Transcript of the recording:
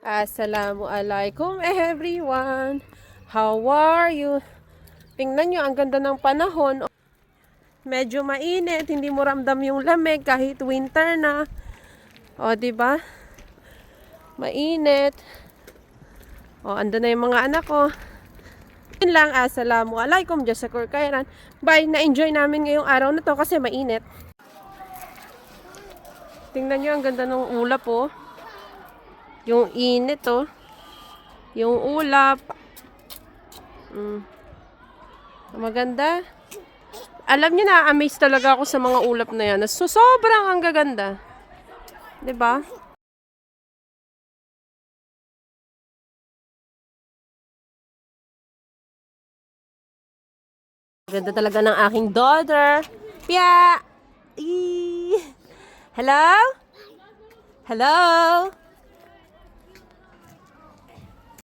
Assalamualaikum everyone. How are you? Tingnan nyo, ang ganda ng panahon. Medyo mainit, hindi mo ramdam yung lamig kahit winter na. O, di ba? Mainit. O, ando na yung mga anak ko. Yun lang, assalamualaikum, Jazakur Khairan. Bye, na-enjoy namin ngayong araw na to kasi mainit. Tingnan nyo, ang ganda ng ulap, oh. Yung init, oh. Yung ulap. Maganda. Alam niyo na, amaze talaga ako sa mga ulap na yan. So, sobrang ang gaganda. 'Di ba? Ganda talaga ng aking daughter. Pia! Hello? Hello?